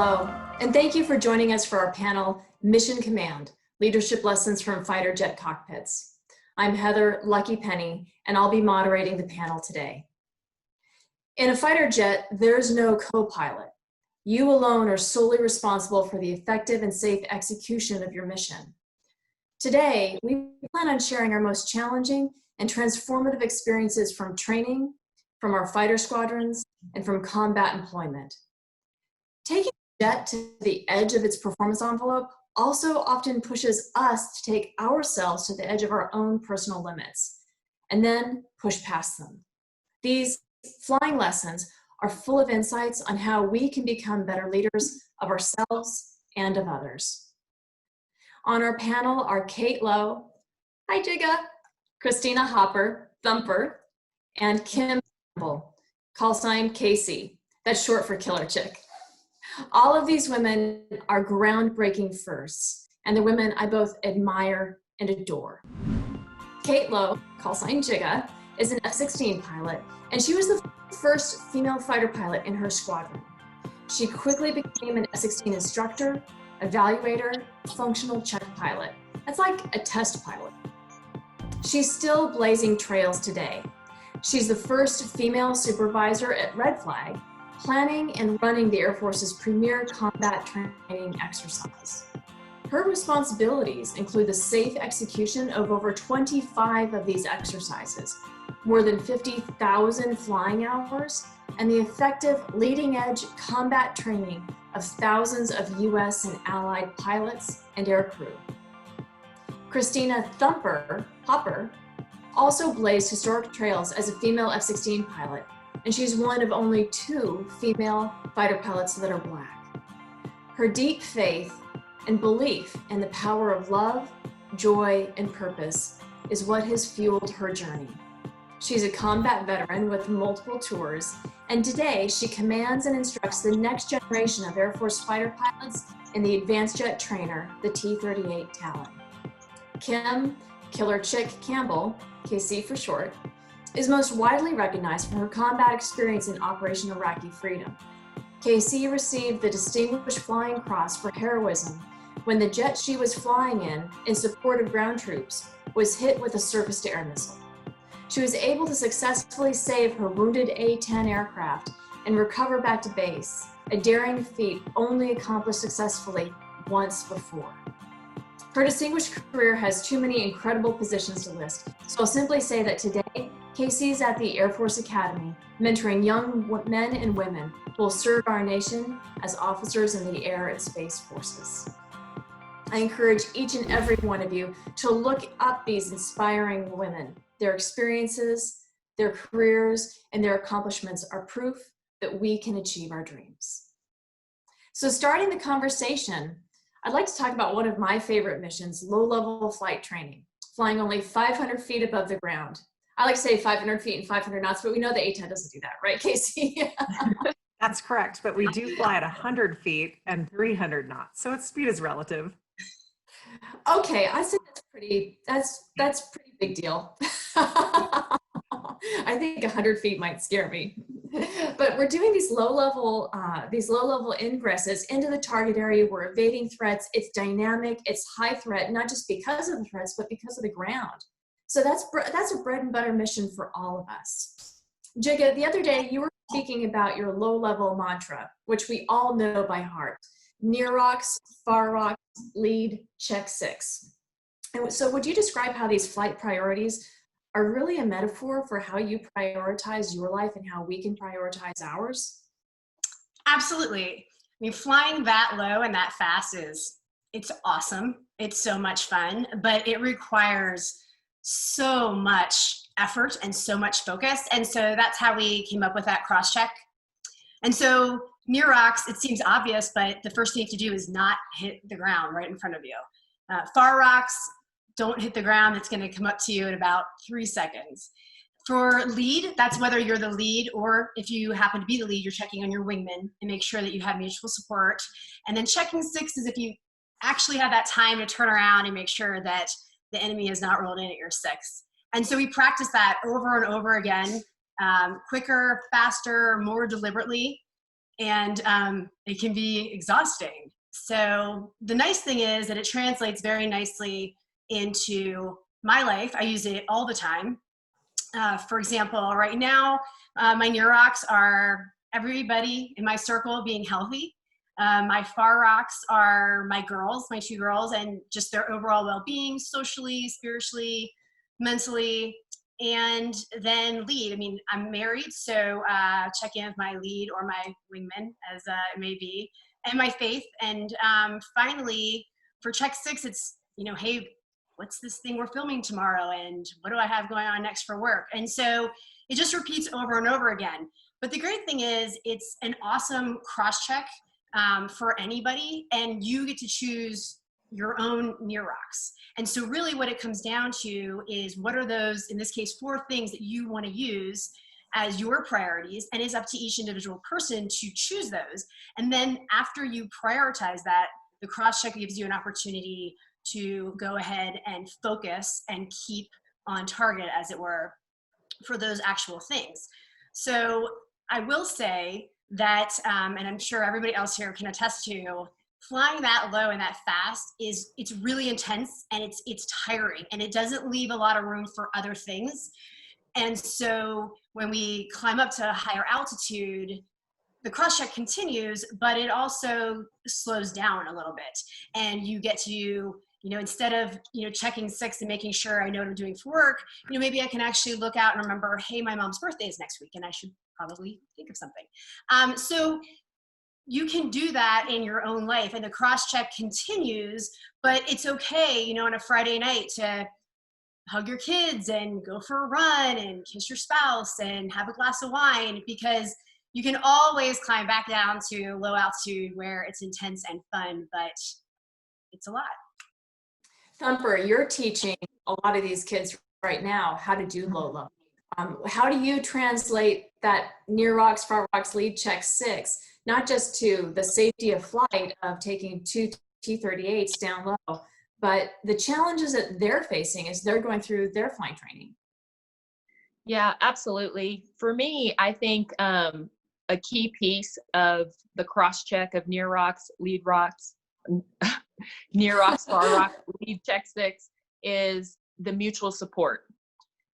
Hello, and thank you for joining us for our panel, Mission Command, Leadership Lessons from Fighter Jet Cockpits. I'm Heather Lucky Penny, and I'll be moderating the panel today. In a fighter jet, there's no co-pilot. You alone are solely responsible for the effective and safe execution of your mission. Today, we plan on sharing our most challenging and transformative experiences from training, from our fighter squadrons, and from combat employment. Taking a jet to the edge of its performance envelope also often pushes us to take ourselves to the edge of our own personal limits, and then push past them. These flying lessons are full of insights on how we can become better leaders of ourselves and of others. On our panel are Kate Lowe, hi JIGA, Christina Hopper, Thumper, and Kim Campbell, call sign KC, that's short for Killer Chick. All of these women are groundbreaking firsts, and the women I both admire and adore. Kate Lowe, call sign JIGA, is an F-16 pilot, and she was the first female fighter pilot in her squadron. She quickly became an F-16 instructor, evaluator, functional check pilot. That's like a test pilot. She's still blazing trails today. She's the first female supervisor at Red Flag, planning and running the Air Force's premier combat training exercise. Her responsibilities include the safe execution of over 25 of these exercises, more than 50,000 flying hours, and the effective leading-edge combat training of thousands of US and allied pilots and aircrew. Christina "Thumper" Hopper also blazed historic trails as a female F-16 pilot, and she's one of only 2 female fighter pilots that are Black. Her deep faith and belief in the power of love, joy, and purpose is what has fueled her journey. She's a combat veteran with multiple tours, and today she commands and instructs the next generation of Air Force fighter pilots in the Advanced Jet Trainer, the T-38 Talon. Kim "Killer Chick" Campbell, KC for short, is most widely recognized for her combat experience in Operation Iraqi Freedom. KC received the Distinguished Flying Cross for heroism when the jet she was flying in support of ground troops, was hit with a surface-to-air missile. She was able to successfully save her wounded A-10 aircraft and recover back to base, a daring feat only accomplished successfully once before. Her distinguished career has too many incredible positions to list, so I'll simply say that today, KC is at the Air Force Academy, mentoring young men and women who will serve our nation as officers in the Air and Space Forces. I encourage each and every one of you to look up these inspiring women. Their experiences, their careers, and their accomplishments are proof that we can achieve our dreams. So starting the conversation, I'd like to talk about one of my favorite missions, low-level flight training, flying only 500 feet above the ground. I like to say 500 feet and 500 knots, but we know the A-10 doesn't do that, right, Casey? That's correct, but we do fly at 100 feet and 300 knots, so its speed is relative. Okay, I think that's pretty big deal. I think 100 feet might scare me. But we're doing these low-level ingresses into the target area. We're evading threats. It's dynamic. It's high threat, not just because of the threats, but because of the ground. So that's a bread and butter mission for all of us. JIGA, the other day you were speaking about your low-level mantra, which we all know by heart: near rocks, far rocks, lead, check 6. And so would you describe how these flight priorities are really a metaphor for how you prioritize your life and how we can prioritize ours? Absolutely. I mean, flying that low and that fast it's awesome. It's so much fun, but it requires so much effort and so much focus. And so that's how we came up with that cross check. And so near rocks, it seems obvious, but the first thing you have to do is not hit the ground right in front of you. Far rocks, don't hit the ground. It's going to come up to you in about 3 seconds. For lead, that's whether you're the lead or if you happen to be the lead, you're checking on your wingman and make sure that you have mutual support. And then checking 6 is if you actually have that time to turn around and make sure that the enemy has not rolled in at your 6. And so we practice that over and over again, quicker, faster, more deliberately. and it can be exhausting. So the nice thing is that it translates very nicely into my life. I use it all the time. For example, right now, my near rocks are everybody in my circle being healthy. My far rocks are my girls, my 2 girls, and just their overall well-being, socially, spiritually, mentally. And then lead. I mean, I'm married, so check in with my lead or my wingman, as it may be, and my faith. And finally, for check 6, it's, hey, what's this thing we're filming tomorrow? And what do I have going on next for work? And so it just repeats over and over again. But the great thing is it's an awesome cross-check for anybody, and you get to choose your own near rocks. And so really what it comes down to is what are those, in this case, 4 things that you want to use as your priorities, and it's up to each individual person to choose those. And then after you prioritize that, the cross-check gives you an opportunity to go ahead and focus and keep on target, as it were, for those actual things. So I will say that, and I'm sure everybody else here can attest to, flying that low and that fast it's really intense, and it's tiring, and it doesn't leave a lot of room for other things. And so when we climb up to a higher altitude, the cross-check continues, but it also slows down a little bit. And you get to, instead of, checking 6 and making sure I know what I'm doing for work, maybe I can actually look out and remember, hey, my mom's birthday is next week, and I should probably think of something. So you can do that in your own life, and the cross-check continues, but it's okay, on a Friday night to hug your kids and go for a run and kiss your spouse and have a glass of wine, because you can always climb back down to low altitude where it's intense and fun, but it's a lot. Thumper, you're teaching a lot of these kids right now how to do low. How do you translate that near rocks, far rocks, lead check 6, not just to the safety of flight of taking 2 T-38s down low, but the challenges that they're facing as they're going through their flying training? Yeah, absolutely. For me, I think a key piece of the cross-check of near rocks, lead rocks, near rocks, far rock, lead check 6 is the mutual support.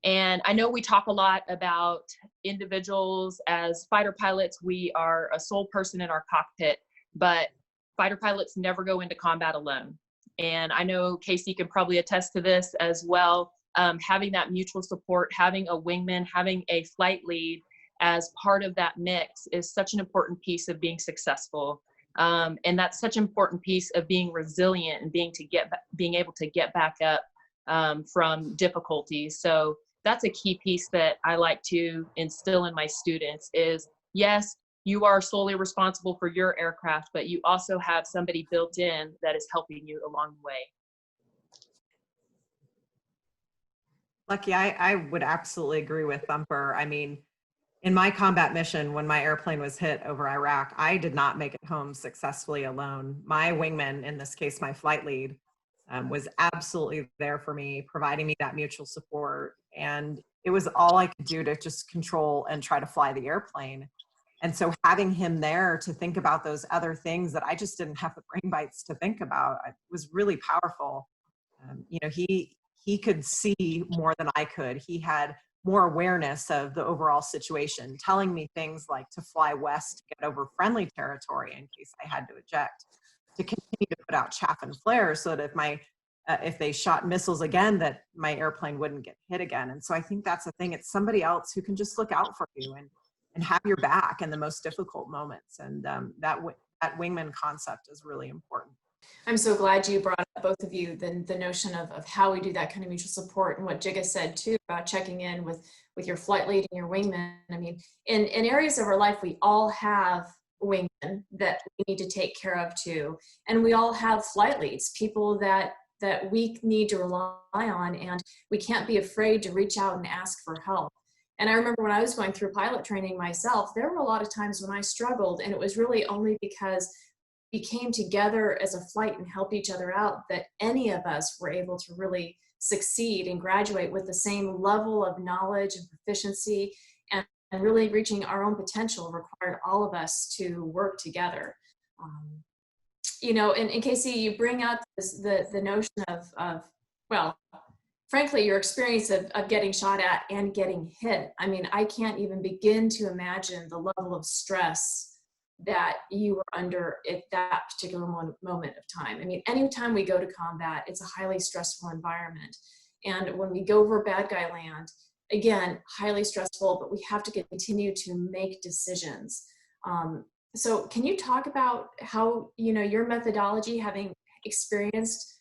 And I know we talk a lot about individuals as fighter pilots. We are a sole person in our cockpit, but fighter pilots never go into combat alone. And I know Casey can probably attest to this as well. Having that mutual support, having a wingman, having a flight lead as part of that mix is such an important piece of being successful. And that's such an important piece of being resilient and being able to get back up from difficulties. So that's a key piece that I like to instill in my students is, yes, you are solely responsible for your aircraft, but you also have somebody built in that is helping you along the way. Lucky, I would absolutely agree with Thumper. I mean, in my combat mission, when my airplane was hit over Iraq, I did not make it home successfully alone. My wingman, in this case, my flight lead, was absolutely there for me, providing me that mutual support. And it was all I could do to just control and try to fly the airplane. And so having him there to think about those other things that I just didn't have the brain bites to think about, it was really powerful. He could see more than I could. He had more awareness of the overall situation, telling me things like to fly west to get over friendly territory in case I had to eject, to continue to put out chaff and flares so that if they shot missiles again, that my airplane wouldn't get hit again. And so I think that's the thing. It's somebody else who can just look out for you and have your back in the most difficult moments. And that wingman concept is really important. I'm so glad you brought up, both of you, the notion of how we do that kind of mutual support, and what JIGA said too about checking in with your flight lead and your wingman. I mean, in areas of our life, we all have wingmen that we need to take care of too. And we all have flight leads, people that we need to rely on, and we can't be afraid to reach out and ask for help. And I remember when I was going through pilot training myself, there were a lot of times when I struggled, and it was really only because we came together as a flight and helped each other out that any of us were able to really succeed and graduate with the same level of knowledge and proficiency and really reaching our own potential required all of us to work together. You know, and Casey, you bring up the notion of, well, frankly, your experience of getting shot at and getting hit. I mean, I can't even begin to imagine the level of stress that you were under at that particular moment of time. I mean, anytime we go to combat, it's a highly stressful environment. And when we go over bad guy land, again, highly stressful, but we have to continue to make decisions. So can you talk about how, you know, your methodology, having experienced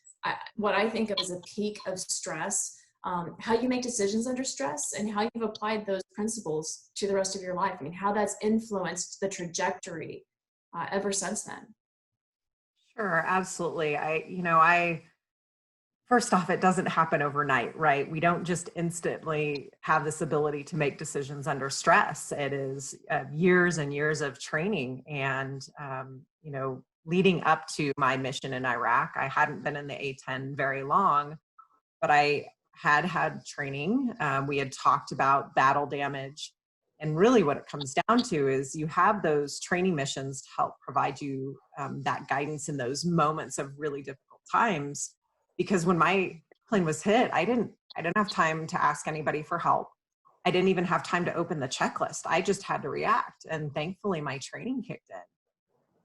what I think of as a peak of stress, how you make decisions under stress and how you've applied those principles to the rest of your life? I mean, how that's influenced the trajectory ever since then. Sure, absolutely. First off, it doesn't happen overnight, right? We don't just instantly have this ability to make decisions under stress. It is years and years of training. And, you know, leading up to my mission in Iraq, I hadn't been in the A-10 very long, but I had training. We had talked about battle damage. And really what it comes down to is you have those training missions to help provide you that guidance in those moments of really difficult times. Because when my plane was hit, I didn't have time to ask anybody for help. I didn't even have time to open the checklist. I just had to react. And thankfully my training kicked in.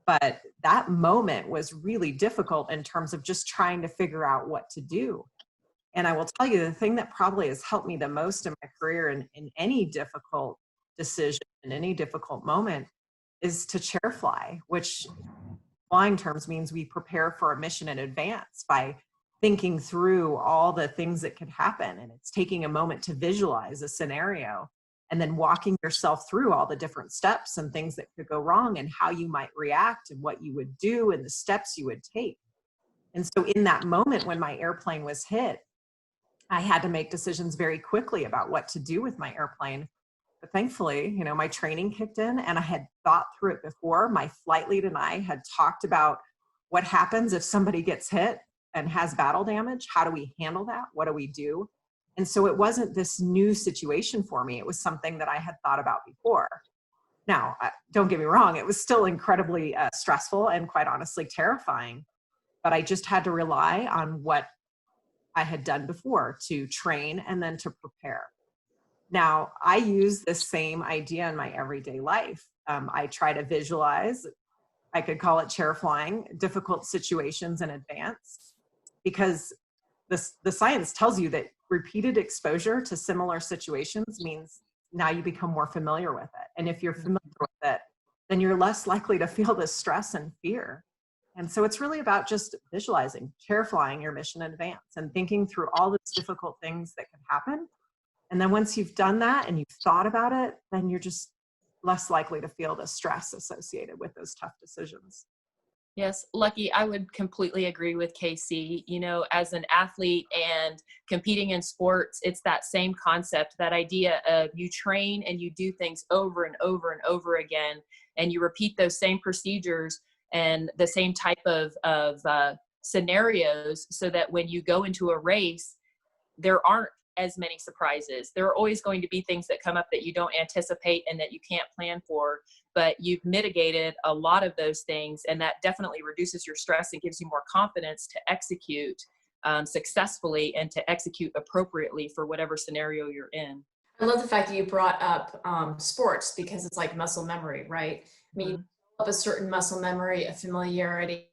But that moment was really difficult in terms of just trying to figure out what to do. And I will tell you, the thing that probably has helped me the most in my career in any difficult decision, in any difficult moment, is to chair fly, which flying terms means we prepare for a mission in advance by thinking through all the things that could happen. And it's taking a moment to visualize a scenario and then walking yourself through all the different steps and things that could go wrong and how you might react and what you would do and the steps you would take. And so in that moment when my airplane was hit, I had to make decisions very quickly about what to do with my airplane. But thankfully, you know, my training kicked in and I had thought through it before. My flight lead and I had talked about what happens if somebody gets hit and has battle damage. How do we handle that? What do we do? And so it wasn't this new situation for me. It was something that I had thought about before. Now, don't get me wrong, it was still incredibly stressful and quite honestly terrifying, but I just had to rely on what I had done before to train and then to prepare. Now, I use this same idea in my everyday life. I try to visualize, I could call it chair flying, difficult situations in advance, because the science tells you that repeated exposure to similar situations means now you become more familiar with it. And if you're familiar with it, then you're less likely to feel this stress and fear. And so it's really about just visualizing, chair flying your mission in advance and thinking through all these difficult things that could happen. And then once you've done that and you've thought about it, then you're just less likely to feel the stress associated with those tough decisions. Yes, Lucky, I would completely agree with Casey. You know, as an athlete and competing in sports, it's that same concept, that idea of you train and you do things over and over and over again, and you repeat those same procedures and the same type of scenarios so that when you go into a race, there aren't as many surprises. There are always going to be things that come up that you don't anticipate and that you can't plan for, but you've mitigated a lot of those things, and that definitely reduces your stress and gives you more confidence to execute successfully and to execute appropriately for whatever scenario you're in. I love the fact that you brought up sports, because it's like muscle memory, right? I mean, you develop a certain muscle memory, a familiarity,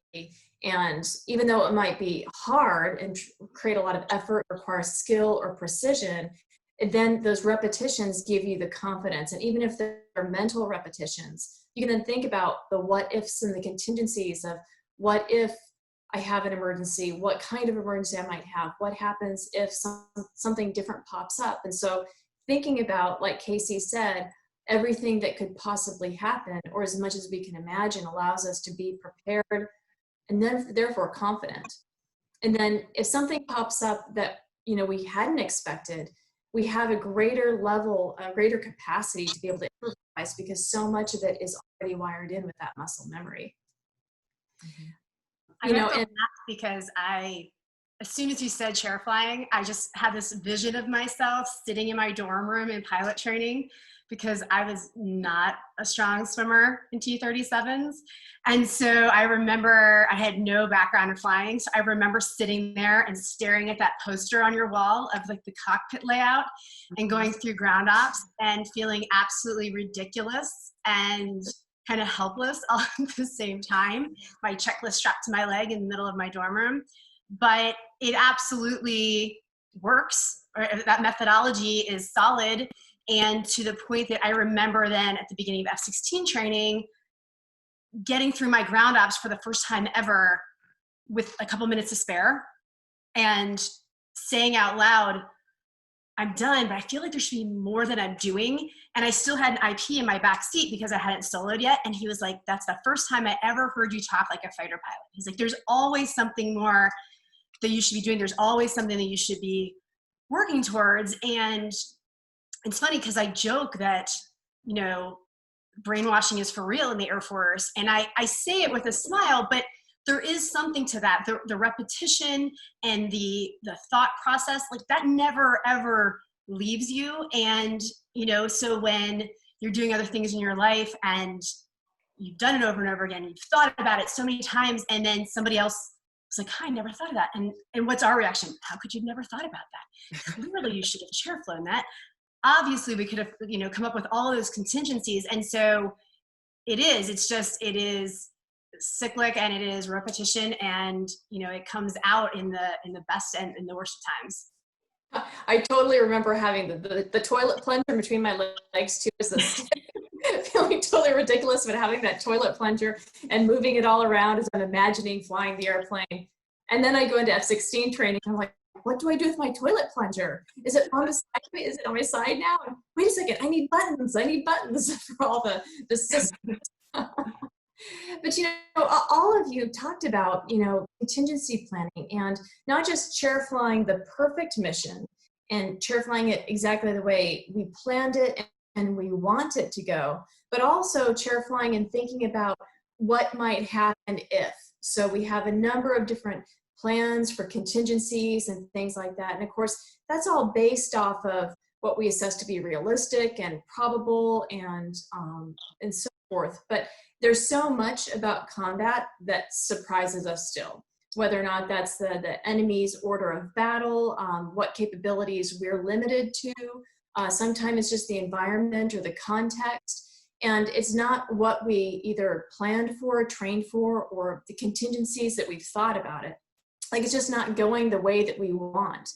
and even though it might be hard and create a lot of effort, require skill or precision, then those repetitions give you the confidence. And even if they're mental repetitions, you can then think about the what ifs and the contingencies of what if I have an emergency, what kind of emergency I might have, what happens if something different pops up. And so thinking about, like Casey said, everything that could possibly happen, or as much as we can imagine, allows us to be prepared and then therefore confident. And then if something pops up that, you know, we hadn't expected, we have a greater level, a greater capacity to be able to improvise, because so much of it is already wired in with that muscle memory. I know, and that's because I as soon as you said chair flying, I just had this vision of myself sitting in my dorm room in pilot training, because I was not a strong swimmer in T-37s. And so I remember I had no background in flying. So I remember sitting there and staring at that poster on your wall of like the cockpit layout and going through ground ops and feeling absolutely ridiculous and kind of helpless all at the same time. My checklist strapped to my leg in the middle of my dorm room. But it absolutely works, or that methodology is solid. And to the point that I remember then at the beginning of F-16 training, getting through my ground ops for the first time ever with a couple minutes to spare and saying out loud, I'm done, but I feel like there should be more that I'm doing. And I still had an IP in my back seat because I hadn't soloed yet. And he was like, that's the first time I ever heard you talk like a fighter pilot. He's like, there's always something more that you should be doing. There's always something that you should be working towards. And it's funny because I joke that, you know, brainwashing is for real in the Air Force. And I say it with a smile, but there is something to that. The repetition and the thought process, like that never ever leaves you. And, you know, so when you're doing other things in your life and you've done it over and over again, you've thought about it so many times, and then somebody else is like, I never thought of that. And what's our reaction? How could you have never thought about that? Clearly you should have chair flown that. Obviously we could have, you know, come up with all of those contingencies. And so it is cyclic, and it is repetition, and, you know, it comes out in the best and in the worst of times. I totally remember having the toilet plunger between my legs too, as this feeling totally ridiculous, but having that toilet plunger and moving it all around as I'm imagining flying the airplane. And then I go into F-16 training, and I'm like, what do I do with my toilet plunger? Is it on the side? Is it on my side now? And wait a second, I need buttons for all the systems. But, you know, all of you talked about, you know, contingency planning, and not just chair flying the perfect mission and chair flying it exactly the way we planned it and we want it to go, but also chair flying and thinking about what might happen if. So we have a number of different plans for contingencies and things like that. And of course, that's all based off of what we assess to be realistic and probable and so forth. But there's so much about combat that surprises us still, whether or not that's the enemy's order of battle, what capabilities we're limited to. Sometimes it's just the environment or the context. And it's not what we either planned for, trained for, or the contingencies that we've thought about it. Like, it's just not going the way that we want.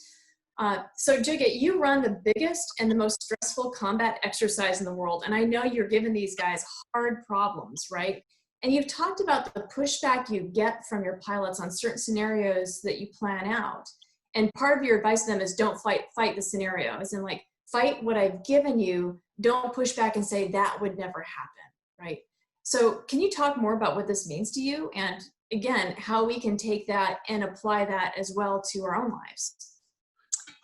So JIGA, you run the biggest and the most stressful combat exercise in the world. And I know you're giving these guys hard problems, right? And you've talked about the pushback you get from your pilots on certain scenarios that you plan out. And part of your advice to them is don't fight the scenario. As in, like, fight what I've given you. Don't push back and say that would never happen, right? So can you talk more about what this means to you? And again, how we can take that and apply that as well to our own lives?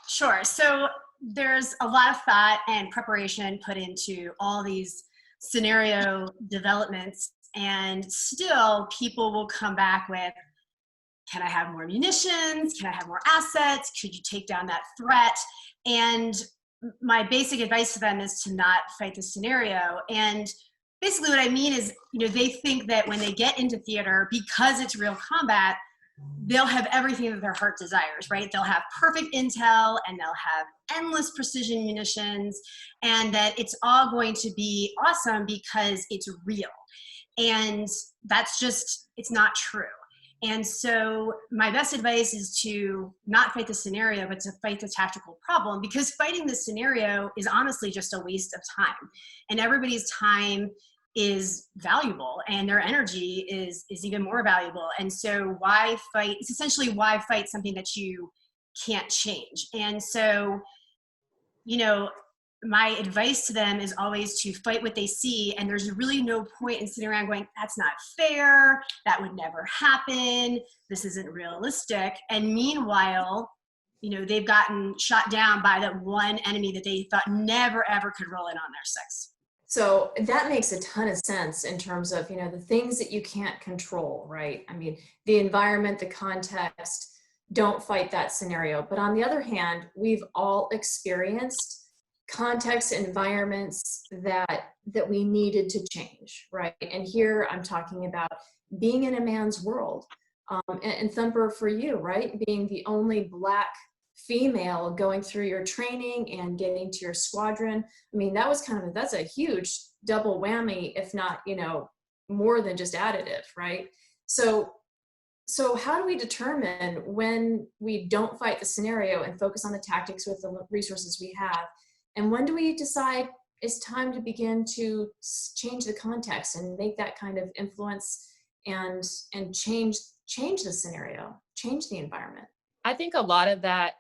Sure. So there's a lot of thought and preparation put into all these scenario developments, and still people will come back with, can I have more munitions? Can I have more assets? Could you take down that threat? And my basic advice to them is to not fight the scenario. And basically what I mean is, you know, they think that when they get into theater, because it's real combat, they'll have everything that their heart desires, right? They'll have perfect intel, and they'll have endless precision munitions, and that it's all going to be awesome because it's real. And that's just, it's not true. And so my best advice is to not fight the scenario, but to fight the tactical problem, because fighting the scenario is honestly just a waste of time. And everybody's time is valuable, and their energy is even more valuable. And so why fight? It's essentially, why fight something that you can't change? And so, you know, my advice to them is always to fight what they see. And there's really no point in sitting around going, that's not fair, that would never happen, this isn't realistic. And meanwhile, you know, they've gotten shot down by that one enemy that they thought never ever could roll in on their six. So that makes a ton of sense in terms of, you know, the things that you can't control, right? I mean, the environment, the context, don't fight that scenario. But on the other hand, we've all experienced context environments that we needed to change, right? And here I'm talking about being in a man's world. And Thumper, for you, right? Being the only Black female going through your training and getting to your squadron. I mean, that was that's a huge double whammy, if not, more than just additive, right? So how do we determine when we don't fight the scenario and focus on the tactics with the resources we have? And when do we decide it's time to begin to change the context and make that kind of influence and change the scenario, change the environment? I think a lot of that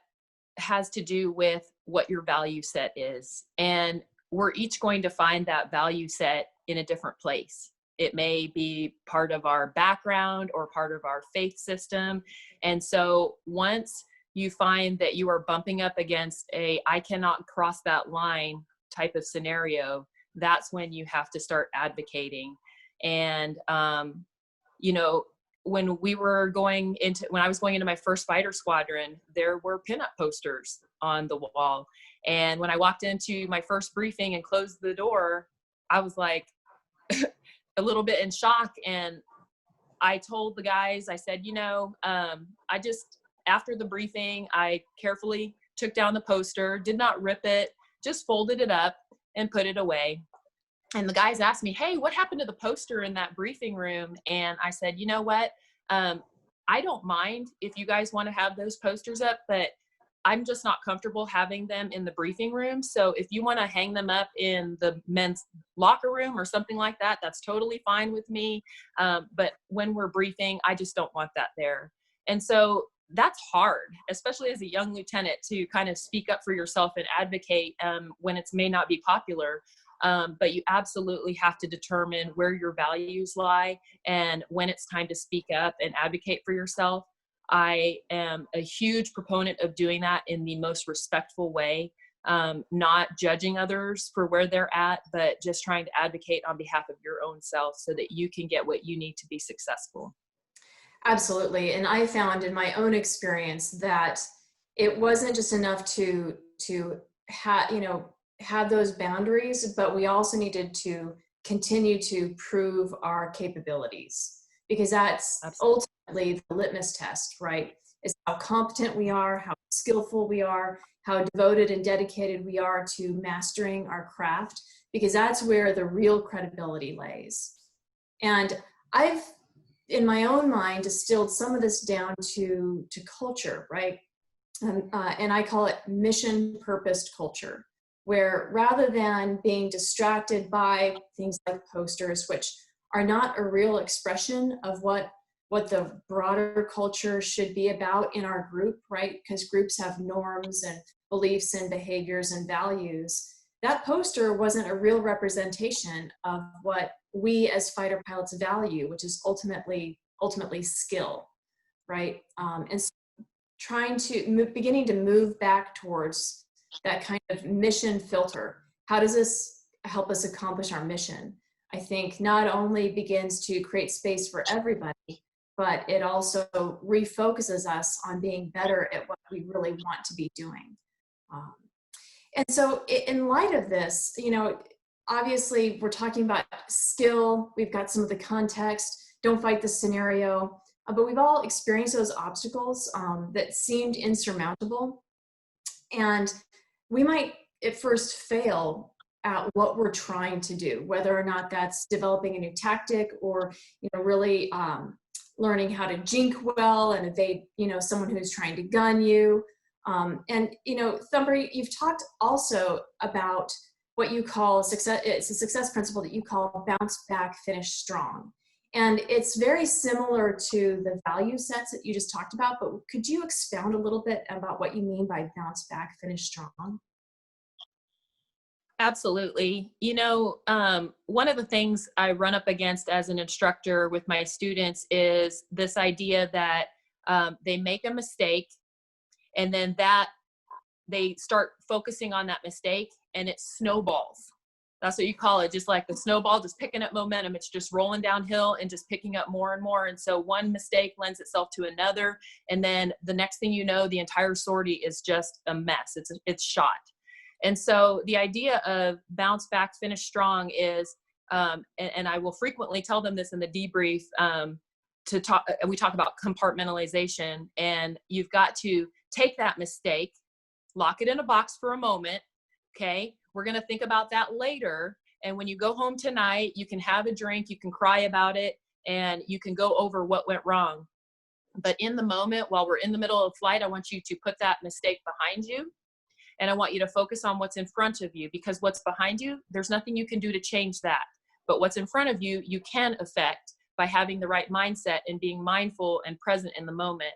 has to do with what your value set is. And we're each going to find that value set in a different place. It may be part of our background or part of our faith system. And so once you find that you are bumping up against I cannot cross that line type of scenario, that's when you have to start advocating. And, when I was going into my first fighter squadron, there were pinup posters on the wall. And when I walked into my first briefing and closed the door, I was like a little bit in shock. And I told the guys, I said, after the briefing, I carefully took down the poster, did not rip it, just folded it up and put it away. And the guys asked me, hey, what happened to the poster in that briefing room? And I said, you know what? I don't mind if you guys want to have those posters up, but I'm just not comfortable having them in the briefing room. So if you want to hang them up in the men's locker room or something like that, that's totally fine with me. But when we're briefing, I just don't want that there. And so that's hard, especially as a young lieutenant, to kind of speak up for yourself and advocate when it may not be popular. But you absolutely have to determine where your values lie and when it's time to speak up and advocate for yourself. I am a huge proponent of doing that in the most respectful way, not judging others for where they're at, but just trying to advocate on behalf of your own self so that you can get what you need to be successful. Absolutely. And I found in my own experience that it wasn't just enough to have those boundaries, but we also needed to continue to prove our capabilities, because that's Absolutely. ultimately the litmus test, right? Is how competent we are, how skillful we are, how devoted and dedicated we are to mastering our craft, because that's where the real credibility lays. And I've, in my own mind, distilled some of this down to culture, right? And I call it mission purposed culture, where rather than being distracted by things like posters, which are not a real expression of what the broader culture should be about in our group, right? Because groups have norms and beliefs and behaviors and values. That poster wasn't a real representation of what we as fighter pilots value, which is ultimately skill, right? And so beginning to move back towards that kind of mission filter. How does this help us accomplish our mission? I think not only begins to create space for everybody, but it also refocuses us on being better at what we really want to be doing. And so in light of this, obviously we're talking about skill, we've got some of the context, don't fight the scenario, but we've all experienced those obstacles that seemed insurmountable. And we might at first fail at what we're trying to do, whether or not that's developing a new tactic or really learning how to jink well and evade someone who's trying to gun you. And Thumper, you've talked also about what you call success. It's a success principle that you call bounce back, finish strong. And it's very similar to the value sets that you just talked about, but could you expound a little bit about what you mean by bounce back, finish strong? Absolutely. One of the things I run up against as an instructor with my students is this idea that they make a mistake and then that they start focusing on that mistake and it snowballs. That's what you call it. Just like the snowball, just picking up momentum. It's just rolling downhill and just picking up more and more. And so one mistake lends itself to another. And then the next thing you know, the entire sortie is just a mess. It's shot. And so the idea of bounce back, finish strong is, and I will frequently tell them this in the debrief, we talk about compartmentalization, and you've got to take that mistake, lock it in a box for a moment. Okay. We're going to think about that later. And when you go home tonight, you can have a drink, you can cry about it, and you can go over what went wrong. But in the moment, while we're in the middle of flight, I want you to put that mistake behind you. And I want you to focus on what's in front of you, because what's behind you, there's nothing you can do to change that. But what's in front of you, you can affect by having the right mindset and being mindful and present in the moment.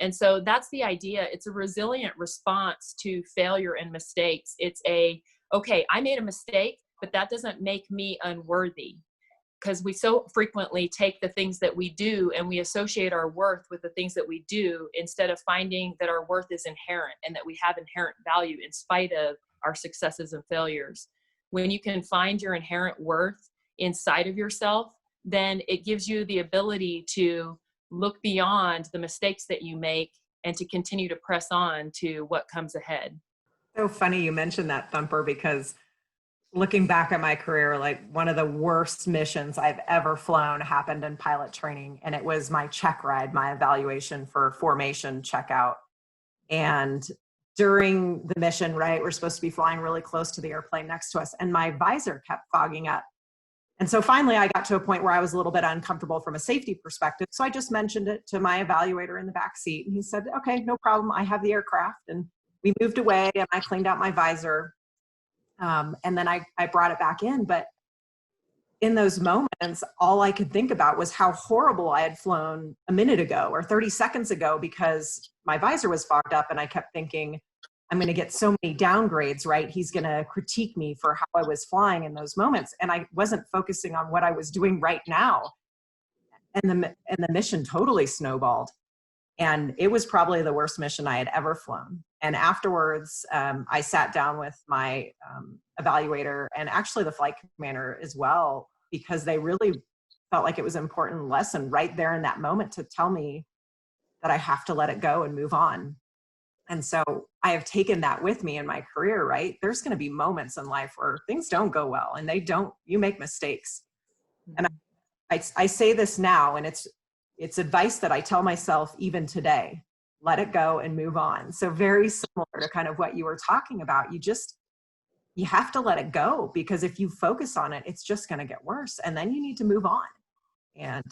And so that's the idea. It's a resilient response to failure and mistakes. It's okay, I made a mistake, but that doesn't make me unworthy. Because we so frequently take the things that we do and we associate our worth with the things that we do, instead of finding that our worth is inherent and that we have inherent value in spite of our successes and failures. When you can find your inherent worth inside of yourself, then it gives you the ability to look beyond the mistakes that you make and to continue to press on to what comes ahead. So funny you mentioned that, Thumper, because looking back at my career, like one of the worst missions I've ever flown happened in pilot training. And it was my check ride, my evaluation for formation checkout. And during the mission, right, we're supposed to be flying really close to the airplane next to us, and my visor kept fogging up. And so finally I got to a point where I was a little bit uncomfortable from a safety perspective. So I just mentioned it to my evaluator in the back seat, and he said, okay, no problem. I have the aircraft. And we moved away and I cleaned out my visor. And then I brought it back in. But in those moments, all I could think about was how horrible I had flown a minute ago or 30 seconds ago, because my visor was fogged up, and I kept thinking, I'm going to get so many downgrades, right? He's going to critique me for how I was flying in those moments. And I wasn't focusing on what I was doing right now. And the mission totally snowballed. And it was probably the worst mission I had ever flown. And afterwards, I sat down with my evaluator, and actually the flight commander as well, because they really felt like it was an important lesson right there in that moment to tell me that I have to let it go and move on. And so I have taken that with me in my career, right? There's going to be moments in life where things don't go well, and you make mistakes. And I say this now, and it's advice that I tell myself even today: let it go and move on. So very similar to kind of what you were talking about. You have to let it go, because if you focus on it, it's just going to get worse. And then you need to move on. And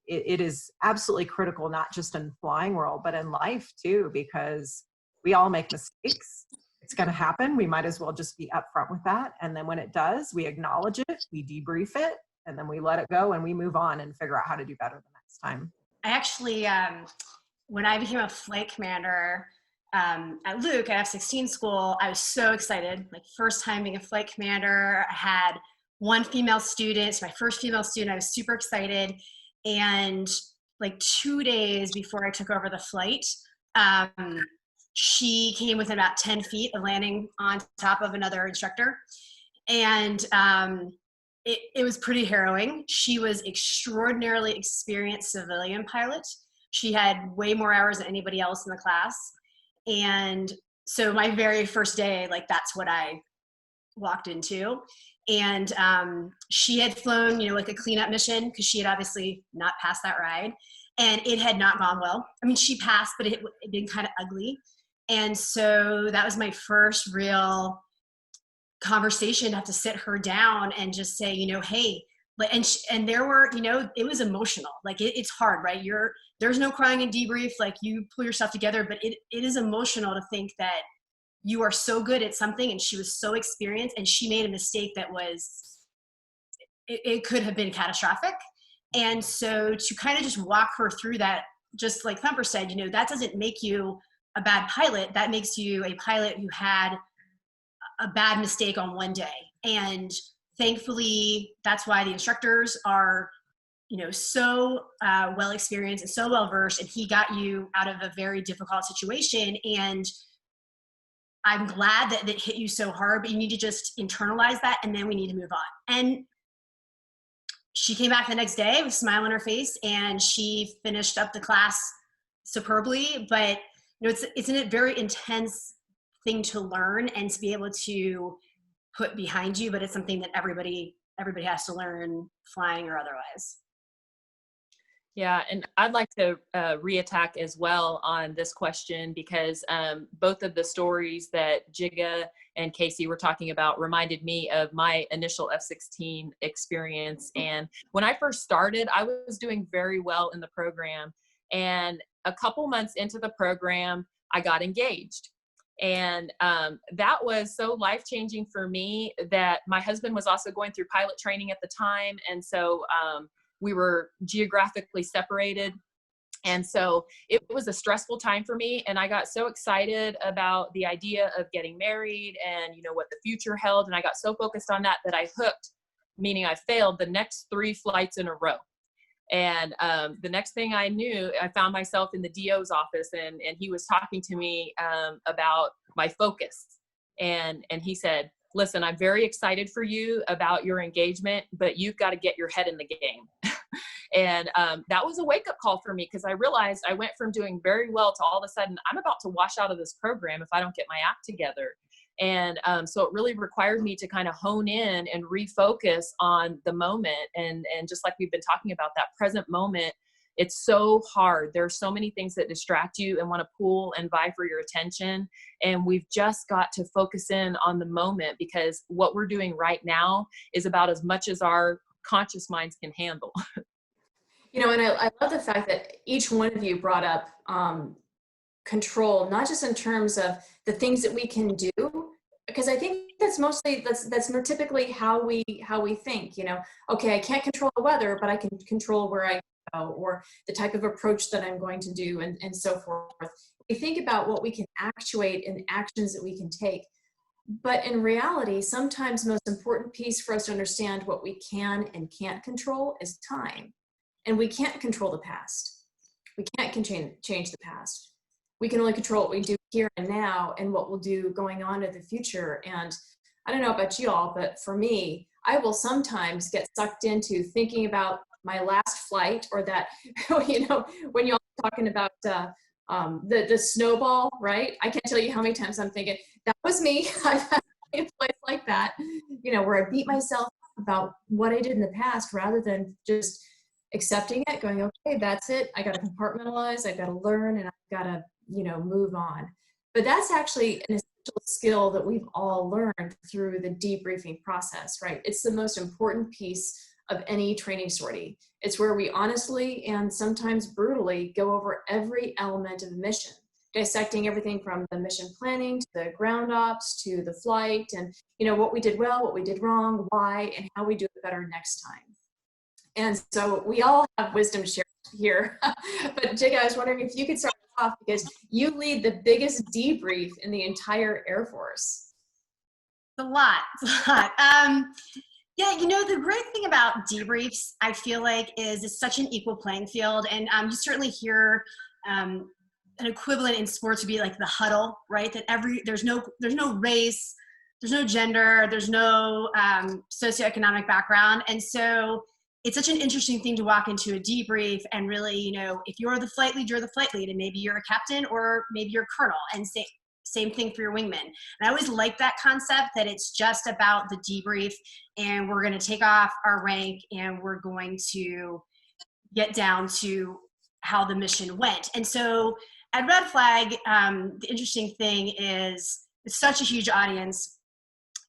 it is absolutely critical, not just in flying world, but in life too, because we all make mistakes. It's going to happen. We might as well just be upfront with that. And then when it does, we acknowledge it, we debrief it, and then we let it go and we move on and figure out how to do better the next time. I actually, when I became a flight commander at Luke at F-16 school, I was so excited. Like, first time being a flight commander, I had one female student. It's my first female student. I was super excited. And like 2 days before I took over the flight, she came within about 10 feet of landing on top of another instructor. And it was pretty harrowing. She was extraordinarily experienced civilian pilot. She had way more hours than anybody else in the class. And so my very first day, like, that's what I walked into. And she had flown, like a cleanup mission, because she had obviously not passed that ride. And it had not gone well. I mean, she passed, but it had been kind of ugly. And so that was my first real conversation, to have to sit her down and just say, hey, and there were, it was emotional. Like, it's hard, right? There's no crying and debrief. Like, you pull yourself together, but it is emotional to think that you are so good at something, and she was so experienced, and she made a mistake that it could have been catastrophic. And so to kind of just walk her through that, just like Thumper said, that doesn't make you a bad pilot. That makes you a pilot who had a bad mistake on one day. And thankfully, that's why the instructors are, so well experienced and so well versed, and he got you out of a very difficult situation. And I'm glad that it hit you so hard, but you need to just internalize that, and then we need to move on. And she came back the next day with a smile on her face, and she finished up the class superbly. But you know, it's a very intense thing to learn and to be able to put behind you, but it's something that everybody has to learn, flying or otherwise. Yeah, and I'd like to reattack as well on this question, because both of the stories that JIGA and Casey were talking about reminded me of my initial F-16 experience. And when I first started, I was doing very well in the program. And a couple months into the program, I got engaged. And that was so life-changing for me that my husband was also going through pilot training at the time. And so we were geographically separated. And so it was a stressful time for me. And I got so excited about the idea of getting married and, you know, what the future held. And I got so focused on that I hooked, meaning I failed the next 3 flights in a row. And the next thing I knew, I found myself in the DO's office, and he was talking to me about my focus. And he said, listen, I'm very excited for you about your engagement, but you've got to get your head in the game. And that was a wake-up call for me, because I realized I went from doing very well to all of a sudden, I'm about to wash out of this program if I don't get my act together. And so it really required me to kind of hone in and refocus on the moment. And just like we've been talking about, that present moment, it's so hard. There are so many things that distract you and want to pull and vie for your attention. And we've just got to focus in on the moment, because what we're doing right now is about as much as our conscious minds can handle. You know, and I love the fact that each one of you brought up control, not just in terms of the things that we can do, because I think that's mostly, that's more typically how we think, you know, okay, I can't control the weather, but I can control where I go, or the type of approach that I'm going to do, and so forth. We think about what we can actuate and actions that we can take. But in reality, sometimes the most important piece for us to understand what we can and can't control is time. And we can't control the past. We can't change the past. We can only control what we do here and now, and what we'll do going on in the future. And I don't know about you all, but for me, I will sometimes get sucked into thinking about my last flight, or that, you know, when y'all are talking about the snowball, right? I can't tell you how many times I'm thinking, that was me. I've had a place like that, you know, where I beat myself about what I did in the past, rather than just accepting it, going, okay, that's it. I got to compartmentalize. I've got to learn, and I've got to, you know, move on. But that's actually an essential skill that we've all learned through the debriefing process, right? It's the most important piece of any training sortie. It's where we honestly and sometimes brutally go over every element of the mission, dissecting everything from the mission planning to the ground ops to the flight, and, you know, what we did well, what we did wrong, why, and how we do it better next time. And so we all have wisdom to share here. But JIGA, I was wondering if you could start off, because you lead the biggest debrief in the entire Air Force. It's a lot. Yeah, you know, the great thing about debriefs, I feel like, is it's such an equal playing field. And you certainly hear an equivalent in sports would be like the huddle, right? That there's no race, there's no gender, there's no socioeconomic background. And so it's such an interesting thing to walk into a debrief and really, you know, if you're the flight lead, you're the flight lead, and maybe you're a captain, or maybe you're a colonel, and same thing for your wingman. And I always like that concept, that it's just about the debrief, and we're going to take off our rank, and we're going to get down to how the mission went. And so at Red Flag, the interesting thing is it's such a huge audience,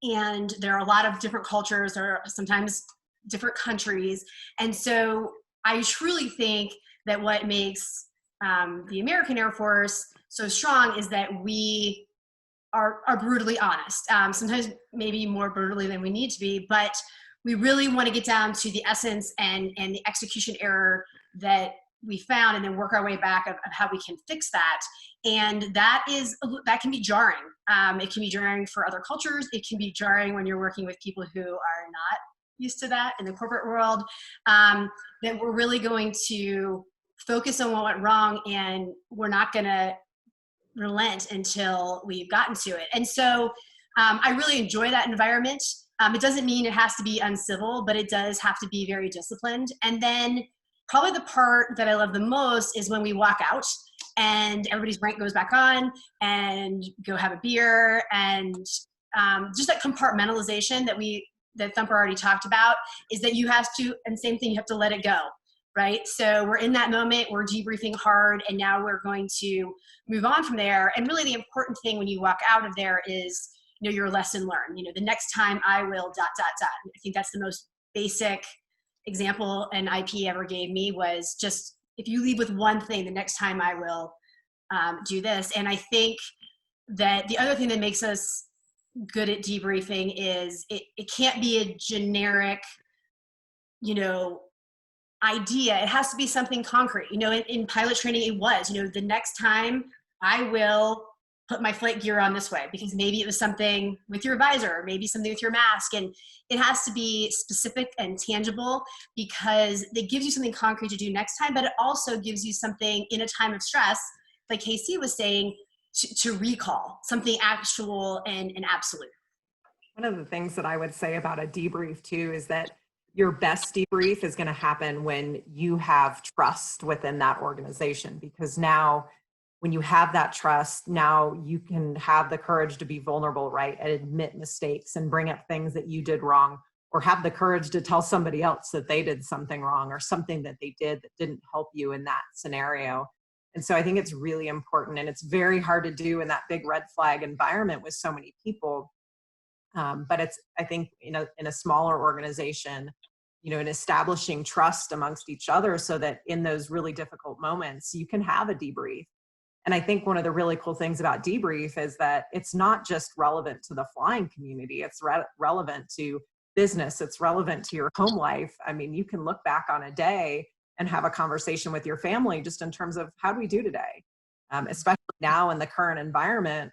and there are a lot of different cultures, or sometimes different countries. And so I truly think that what makes the American Air Force so strong is that we are brutally honest. Sometimes maybe more brutally than we need to be, but we really want to get down to the essence and the execution error that we found, and then work our way back of how we can fix that. And that can be jarring. It can be jarring for other cultures. It can be jarring when you're working with people who are not used to that in the corporate world, that we're really going to focus on what went wrong, and we're not going to relent until we've gotten to it. And so I really enjoy that environment. It doesn't mean it has to be uncivil, but it does have to be very disciplined. And then probably the part that I love the most is when we walk out and everybody's rank goes back on and go have a beer, and just that compartmentalization that Thumper already talked about, is that you have to, and same thing, you have to let it go, right? So we're in that moment, we're debriefing hard, and now we're going to move on from there. And really the important thing when you walk out of there is, you know, your lesson learned. You know, the next time I will ... I think that's the most basic example an IP ever gave me, was just, if you leave with one thing, the next time I will do this. And I think that the other thing that makes us good at debriefing is it can't be a generic, you know, idea. It has to be something concrete. You know, in pilot training, it was, you know, the next time I will put my flight gear on this way, because maybe it was something with your visor, or maybe something with your mask. And it has to be specific and tangible, because it gives you something concrete to do next time, but it also gives you something in a time of stress, like Casey was saying, to recall something actual and absolute. One of the things that I would say about a debrief too is that your best debrief is going to happen when you have trust within that organization, because now when you have that trust, now you can have the courage to be vulnerable, right? And admit mistakes and bring up things that you did wrong, or have the courage to tell somebody else that they did something wrong, or something that they did that didn't help you in that scenario. And so I think it's really important, and it's very hard to do in that big red flag environment with so many people. But it's, I think, you know, in a smaller organization, you know, in establishing trust amongst each other, so that in those really difficult moments, you can have a debrief. And I think one of the really cool things about debrief is that it's not just relevant to the flying community, it's relevant to business, it's relevant to your home life. I mean, you can look back on a day and have a conversation with your family just in terms of, how do we do today? Especially now in the current environment,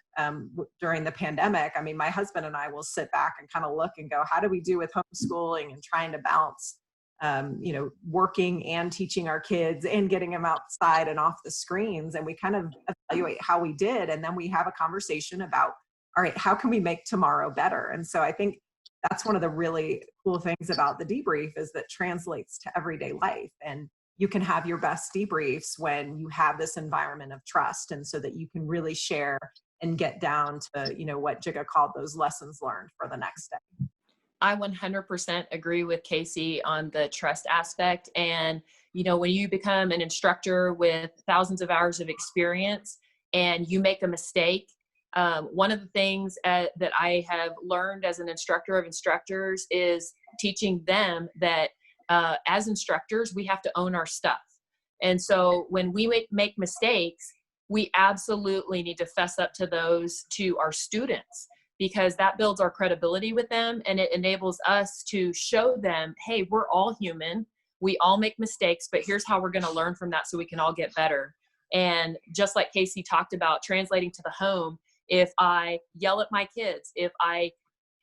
during the pandemic. I mean, my husband and I will sit back and kind of look and go, how do we do with homeschooling and trying to balance, you know, working and teaching our kids and getting them outside and off the screens? And we kind of evaluate how we did. And then we have a conversation about, all right, how can we make tomorrow better? And so I think that's one of the really cool things about the debrief, is that translates to everyday life. And you can have your best debriefs when you have this environment of trust, and so that you can really share and get down to, you know, what JIGA called those lessons learned for the next day. I 100% agree with Casey on the trust aspect. And, you know, when you become an instructor with thousands of hours of experience and you make a mistake, one of the things that I have learned as an instructor of instructors is teaching them that as instructors, we have to own our stuff. And so when we make mistakes, we absolutely need to fess up to those to our students, because that builds our credibility with them, and it enables us to show them, hey, we're all human. We all make mistakes, but here's how we're going to learn from that so we can all get better. And just like Casey talked about, translating to the home, if I yell at my kids, if I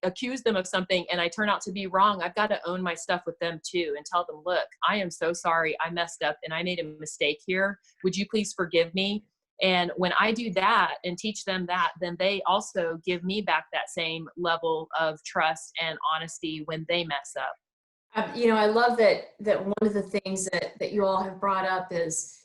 accuse them of something and I turn out to be wrong, I've got to own my stuff with them too, and tell them, look, I am so sorry, I messed up and I made a mistake here. Would you please forgive me? And when I do that and teach them that, then they also give me back that same level of trust and honesty when they mess up. You know, I love that one of the things that you all have brought up is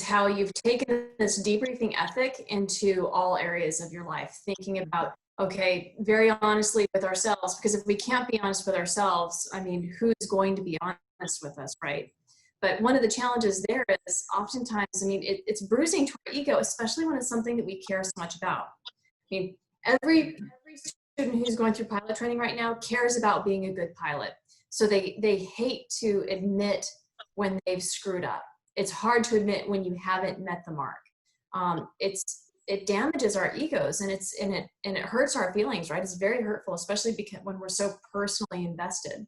how you've taken this debriefing ethic into all areas of your life, thinking about, okay, very honestly with ourselves, because if we can't be honest with ourselves, I mean, who's going to be honest with us, right? But one of the challenges there is oftentimes, I mean, it's bruising to our ego, especially when it's something that we care so much about. I mean, every student who's going through pilot training right now cares about being a good pilot. So they hate to admit when they've screwed up. It's hard to admit when you haven't met the mark. It damages our egos, and it hurts our feelings, right? It's very hurtful, especially because when we're so personally invested.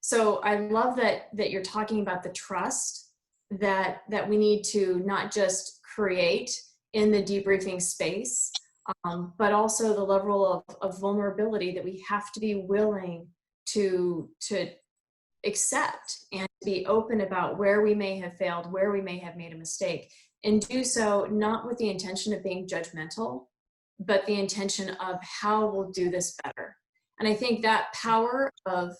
So I love that you're talking about the trust that we need to not just create in the debriefing space, but also the level of vulnerability that we have to be willing to accept and be open about where we may have failed, where we may have made a mistake. and do so not with the intention of being judgmental, but the intention of how we'll do this better. And I think that power of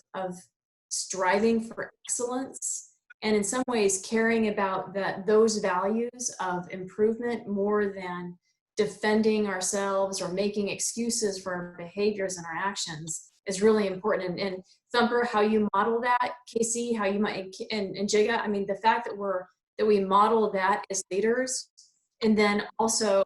striving for excellence, and in some ways caring about those values of improvement more than defending ourselves or making excuses for our behaviors and our actions, is really important. And Thumper, how you model that, Casey, how you might, and JIGA, I mean, the fact that we model that as leaders, and then also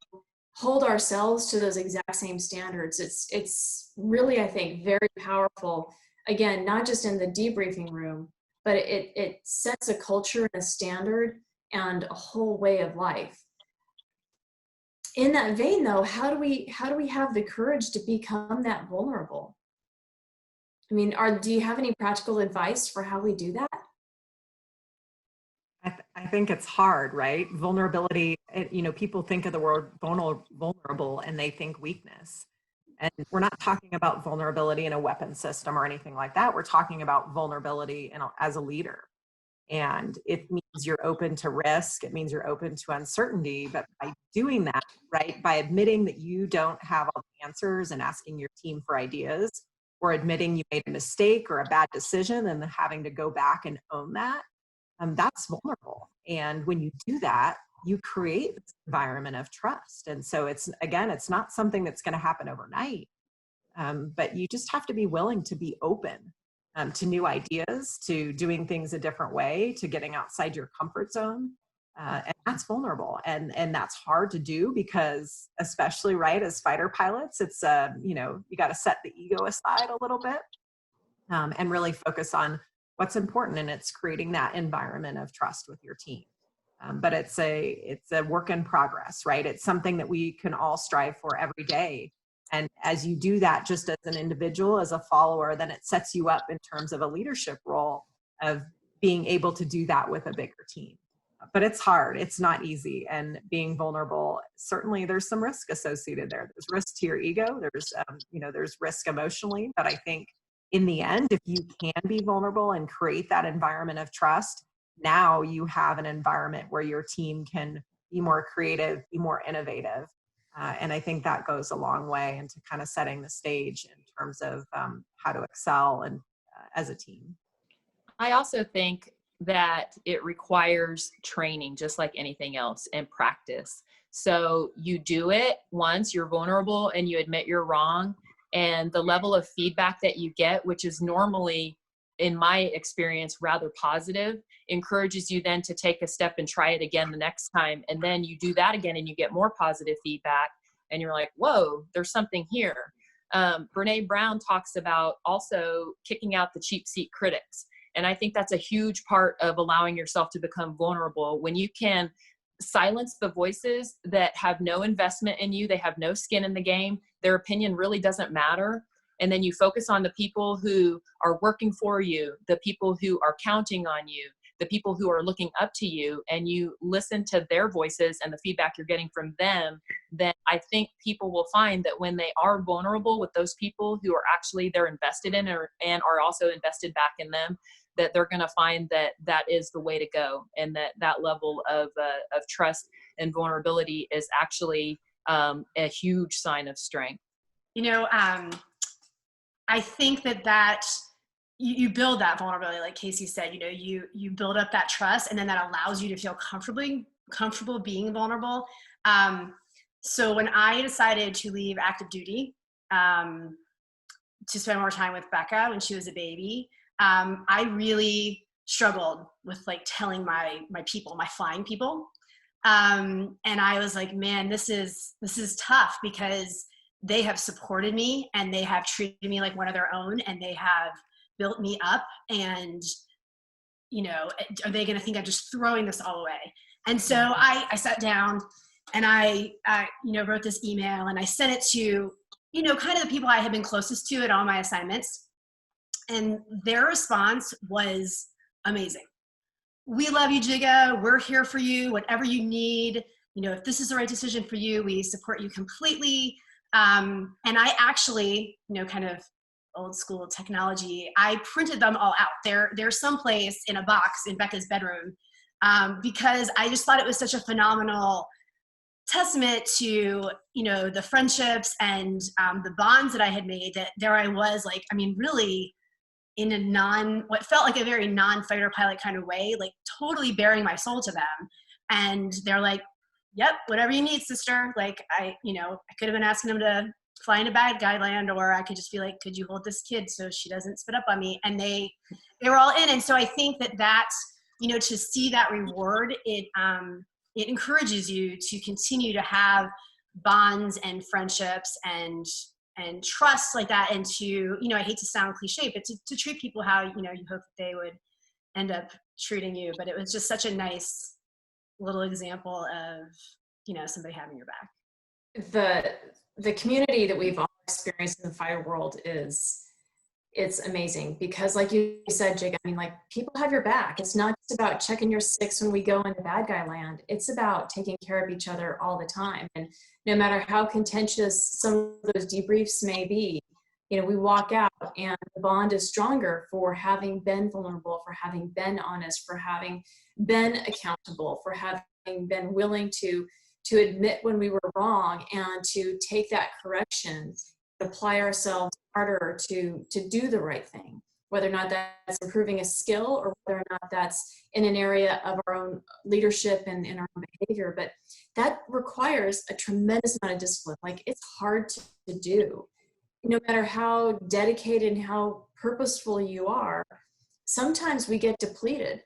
hold ourselves to those exact same standards, it's really, I think, very powerful. Again, not just in the debriefing room, but it sets a culture and a standard and a whole way of life. In that vein, though, how do we have the courage to become that vulnerable? I mean, do you have any practical advice for how we do that? I think it's hard, right? Vulnerability, people think of the word vulnerable and they think weakness. And we're not talking about vulnerability in a weapon system or anything like that. We're talking about vulnerability as a leader. And it means you're open to risk. It means you're open to uncertainty. But by doing that, right, by admitting that you don't have all the answers and asking your team for ideas, or admitting you made a mistake or a bad decision and then having to go back and own that, that's vulnerable. And when you do that, you create this environment of trust. And so it's not something that's going to happen overnight, but you just have to be willing to be open to new ideas, to doing things a different way, to getting outside your comfort zone. And that's vulnerable. And that's hard to do because, especially right as fighter pilots, it's, you got to set the ego aside a little bit and really focus on what's important. And it's creating that environment of trust with your team. But it's a work in progress, right? It's something that we can all strive for every day. And as you do that, just as an individual, as a follower, then it sets you up in terms of a leadership role of being able to do that with a bigger team. But it's hard. It's not easy. And being vulnerable, certainly there's some risk associated there. There's risk to your ego. There's risk emotionally. But I think in the end, if you can be vulnerable and create that environment of trust, now you have an environment where your team can be more creative, be more innovative. And I think that goes a long way into kind of setting the stage in terms of how to excel and as a team. I also think that it requires training, just like anything else, and practice. So you do it once, you're vulnerable and you admit you're wrong, and the level of feedback that you get, which is normally, in my experience, rather positive, encourages you then to take a step and try it again the next time. And then you do that again and you get more positive feedback and you're like, whoa, there's something here. Brene Brown talks about also kicking out the cheap seat critics. And I think that's a huge part of allowing yourself to become vulnerable. When you can silence the voices that have no investment in you, they have no skin in the game, their opinion really doesn't matter. And then you focus on the people who are working for you, the people who are counting on you, the people who are looking up to you, and you listen to their voices and the feedback you're getting from them, then I think people will find that when they are vulnerable with those people who are actually they're invested in and are also invested back in them, that they're going to find that that is the way to go, and that level of trust and vulnerability is actually a huge sign of strength. I think that you build that vulnerability, like Casey said, you build up that trust, and then that allows you to feel comfortable being vulnerable. So when I decided to leave active duty to spend more time with Becca when she was a baby, I really struggled with telling my people, my flying people. And I was like, man, this is tough, because they have supported me and they have treated me like one of their own, and they have built me up, and are they going to think I'm just throwing this all away? And so I sat down and I wrote this email, and I sent it to kind of the people I had been closest to at all my assignments, and their response was amazing. We love you, JIGA. We're here for you. Whatever you need, if this is the right decision for you, we support you completely. And I actually, kind of old school technology, I printed them all out. They're someplace in a box in Becca's bedroom. because I just thought it was such a phenomenal testament to, you know, the friendships and the bonds that I had made, that there I was, like, I mean, really in a what felt like a very non-fighter pilot kind of way, like totally bearing my soul to them. And they're like, yep, whatever you need, sister. Like, I could have been asking them to fly in a bad guy land, or I could just be like, could you hold this kid so she doesn't spit up on me? And they were all in. And so I think that's, you know, to see that reward, it encourages you to continue to have bonds and friendships and trust like that. And to, you know, I hate to sound cliche, but to treat people how, you know, you hope that they would end up treating you. But it was just such a nice little example of, you know, somebody having your back. The community that we've all experienced in the fighter world it's amazing, because like you said, JIGA, I mean, like, people have your back. It's not just about checking your six when we go into bad guy land. It's about taking care of each other all the time. And no matter how contentious some of those debriefs may be, you know, we walk out and the bond is stronger for having been vulnerable, for having been honest, for having been accountable, for having been willing to admit when we were wrong and to take that correction, apply ourselves harder to do the right thing, whether or not that's improving a skill or whether or not that's in an area of our own leadership and in our own behavior. But that requires a tremendous amount of discipline. Like, it's hard to do. No matter how dedicated and how purposeful you are, sometimes we get depleted.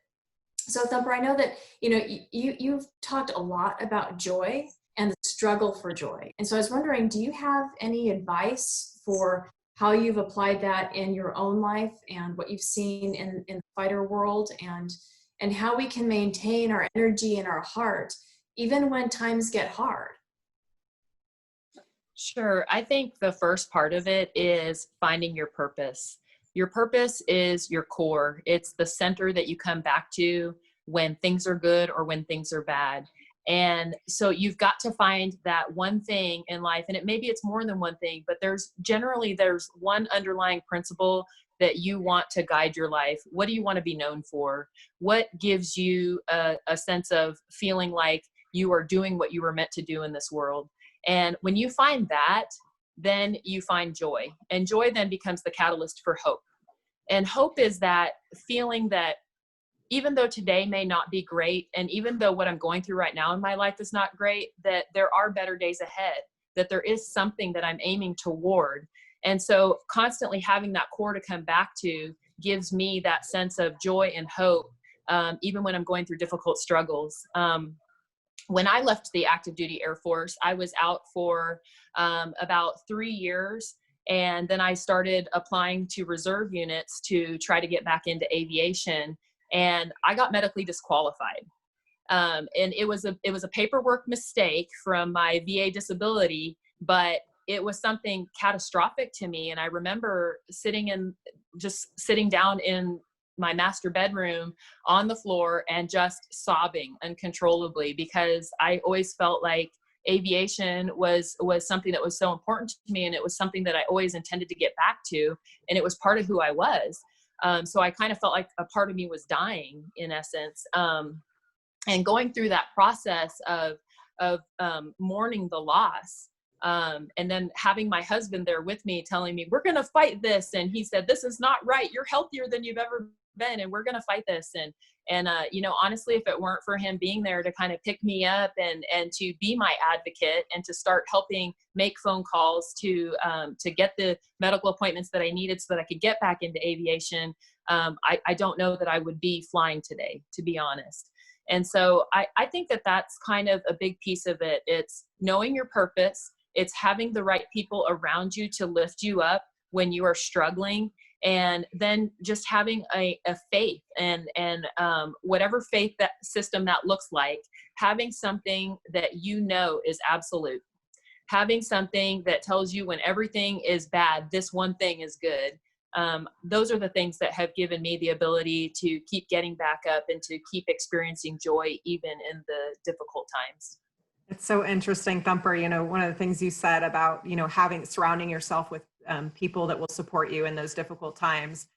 So Thumper, I know that, you know, you've talked a lot about joy and the struggle for joy. And so I was wondering, do you have any advice for how you've applied that in your own life and what you've seen in the fighter world, and how we can maintain our energy and our heart even when times get hard? Sure. I think the first part of it is finding your purpose. Your purpose is your core. It's the center that you come back to when things are good or when things are bad. And so you've got to find that one thing in life, and maybe it's more than one thing, but there's one underlying principle that you want to guide your life. What do you want to be known for? What gives you a sense of feeling like you are doing what you were meant to do in this world? And when you find that, then you find joy. And joy then becomes the catalyst for hope. And hope is that feeling that even though today may not be great, and even though what I'm going through right now in my life is not great, that there are better days ahead, that there is something that I'm aiming toward. And so constantly having that core to come back to gives me that sense of joy and hope, even when I'm going through difficult struggles. When I left the active duty Air Force, I was out for about 3 years. And then I started applying to reserve units to try to get back into aviation. And I got medically disqualified. And it was a paperwork mistake from my VA disability, but it was something catastrophic to me. And I remember sitting down in my master bedroom on the floor and just sobbing uncontrollably, because I always felt like aviation was something that was so important to me, and it was something that I always intended to get back to, and it was part of who I was. So I kind of felt like a part of me was dying in essence. And going through that process of mourning the loss, and then having my husband there with me telling me, we're going to fight this. And he said, this is not right. You're healthier than you've ever been, and we're going to fight this. And you know, honestly, if it weren't for him being there to kind of pick me up and to be my advocate and to start helping make phone calls to get the medical appointments that I needed so that I could get back into aviation, I don't know that I would be flying today, to be honest. And so I think that that's kind of a big piece of it. It's knowing your purpose. It's having the right people around you to lift you up when you are struggling. And then just having a faith and whatever faith that system that looks like, having something that you know is absolute, having something that tells you when everything is bad, this one thing is good. Those are the things that have given me the ability to keep getting back up and to keep experiencing joy even in the difficult times. It's so interesting, Thumper. You know, one of the things you said about, you know, surrounding yourself with people that will support you in those difficult times.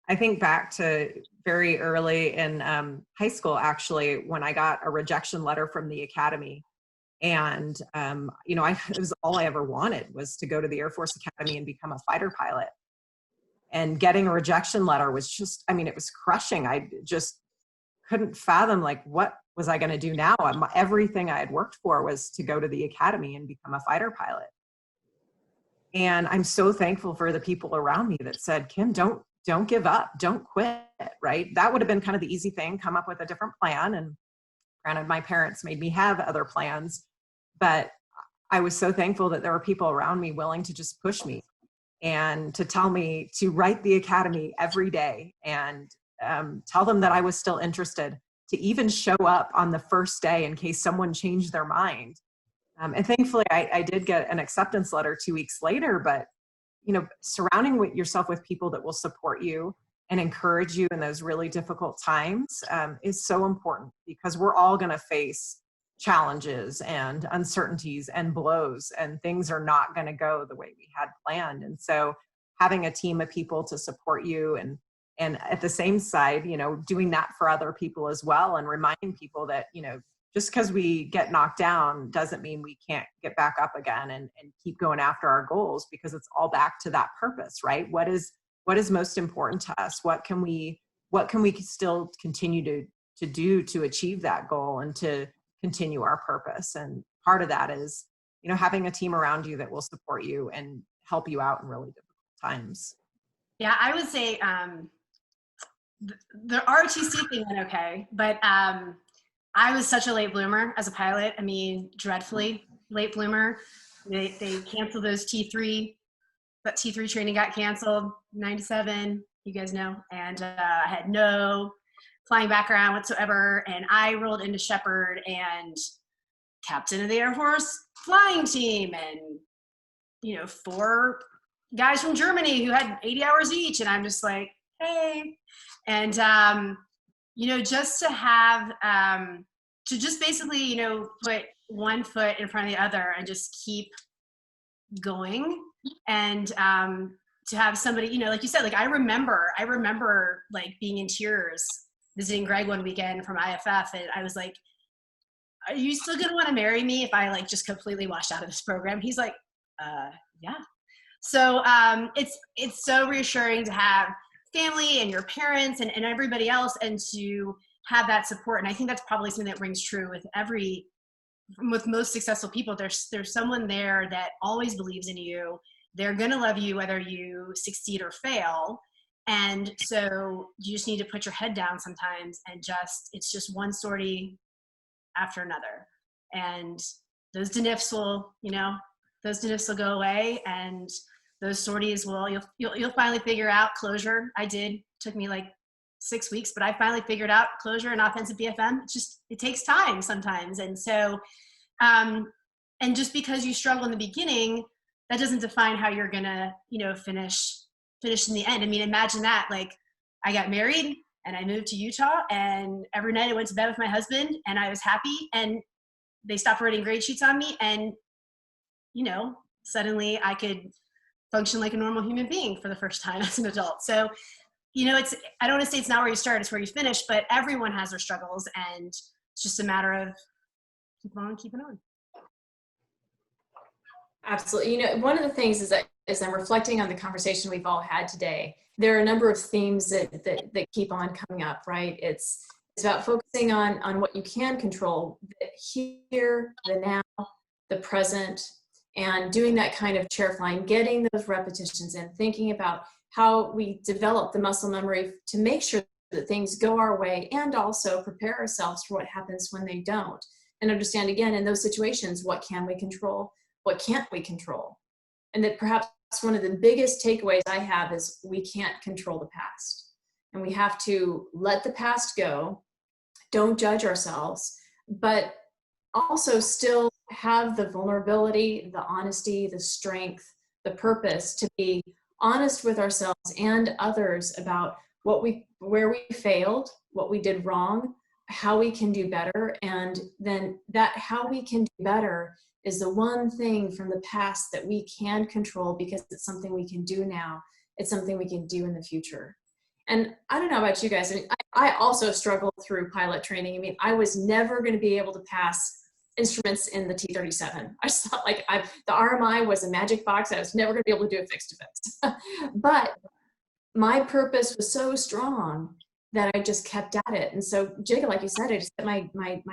I think back to very early in high school, actually, when I got a rejection letter from the academy. And, you know, it was all I ever wanted was to go to the Air Force Academy and become a fighter pilot. And getting a rejection letter was just, I mean, it was crushing. I just couldn't fathom, like, what was I going to do now? Everything I had worked for was to go to the academy and become a fighter pilot. And I'm so thankful for the people around me that said, Kim, don't give up, don't quit, right? That would have been kind of the easy thing, come up with a different plan. And granted, my parents made me have other plans, but I was so thankful that there were people around me willing to just push me and to tell me to write the academy every day and tell them that I was still interested, to even show up on the first day in case someone changed their mind. And thankfully, I did get an acceptance letter 2 weeks later, but you know, surrounding yourself with people that will support you and encourage you in those really difficult times is so important, because we're all going to face challenges and uncertainties and blows, and things are not going to go the way we had planned. And so having a team of people to support you and at the same side, you know, doing that for other people as well, and reminding people that, you know, just because we get knocked down doesn't mean we can't get back up again and keep going after our goals, because it's all back to that purpose, right? What is most important to us? What can we still continue to do to achieve that goal and to continue our purpose? And part of that is, you know, having a team around you that will support you and help you out in really difficult times. Yeah, I would say the ROTC thing went okay, but I was such a late bloomer as a pilot. I mean, dreadfully late bloomer. They canceled those T3, but T3 training got canceled, 97, you guys know. And I had no flying background whatsoever. And I rolled into Shepherd and captain of the Air Force flying team, and, you know, 4 guys from Germany who had 80 hours each. And I'm just like, hey. And, you know, just to have, to just basically, you know, put one foot in front of the other and just keep going. And to have somebody, you know, like you said, like I remember like being in tears visiting Greg one weekend from IFF. And I was like, are you still going to want to marry me if I like just completely washed out of this program? He's like, yeah. So it's so reassuring to have family and your parents and everybody else, and to have that support. And I think that's probably something that rings true with most successful people. There's someone there that always believes in you. They're going to love you whether you succeed or fail. And so you just need to put your head down sometimes and it's just one sortie after another. And those denifs will go away, and those sorties you'll finally figure out closure. I did. It took me like 6 weeks, but I finally figured out closure and offensive BFM. It takes time sometimes. And so, and just because you struggle in the beginning, that doesn't define how you're gonna, you know, finish in the end. I mean, imagine that, like I got married and I moved to Utah, and every night I went to bed with my husband and I was happy, and they stopped writing grade sheets on me. And, you know, suddenly I could function like a normal human being for the first time as an adult. So, you know, I don't want to say it's not where you start, it's where you finish, but everyone has their struggles, and it's just a matter of keeping on. Absolutely. You know, one of the things is that as I'm reflecting on the conversation we've all had today, there are a number of themes that keep on coming up, right? It's about focusing on what you can control, the here, the now, the present, and doing that kind of chair flying, getting those repetitions in, thinking about how we develop the muscle memory to make sure that things go our way, and also prepare ourselves for what happens when they don't. And understand, again, in those situations, what can we control? What can't we control? And that perhaps one of the biggest takeaways I have is we can't control the past. And we have to let the past go, don't judge ourselves, but also still have the vulnerability, the honesty, the strength, the purpose to be honest with ourselves and others about where we failed, what we did wrong, how we can do better. And then that how we can do better is the one thing from the past that we can control, because it's something we can do now. It's something we can do in the future. And I don't know about you guys. I mean, I also struggled through pilot training. I mean, I was never going to be able to pass instruments in the T-37. I just thought like the RMI was a magic box. I was never going to be able to do a fix to fix. But my purpose was so strong that I just kept at it. And so JIGA, like you said, I just put my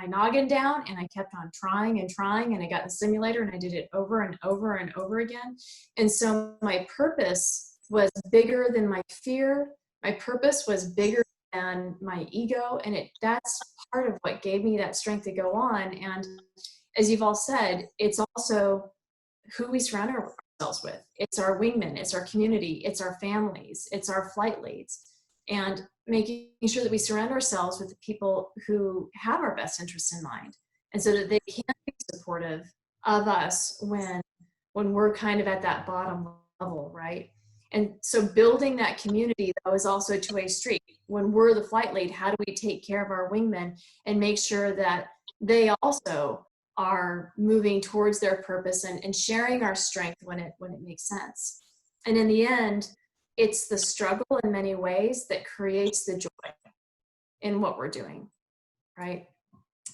noggin down and I kept on trying and trying, and I got in the simulator and I did it over and over and over again. And so my purpose was bigger than my fear. My purpose was bigger than my ego. And that's part of what gave me that strength to go on. And as you've all said, it's also who we surround ourselves with. It's our wingmen, it's our community, it's our families, it's our flight leads. And making sure that we surround ourselves with the people who have our best interests in mind, and so that they can be supportive of us when we're kind of at that bottom level, right? And so building that community, though, is also a two-way street. When we're the flight lead, how do we take care of our wingmen and make sure that they also are moving towards their purpose and sharing our strength when it makes sense? And in the end, it's the struggle in many ways that creates the joy in what we're doing, right?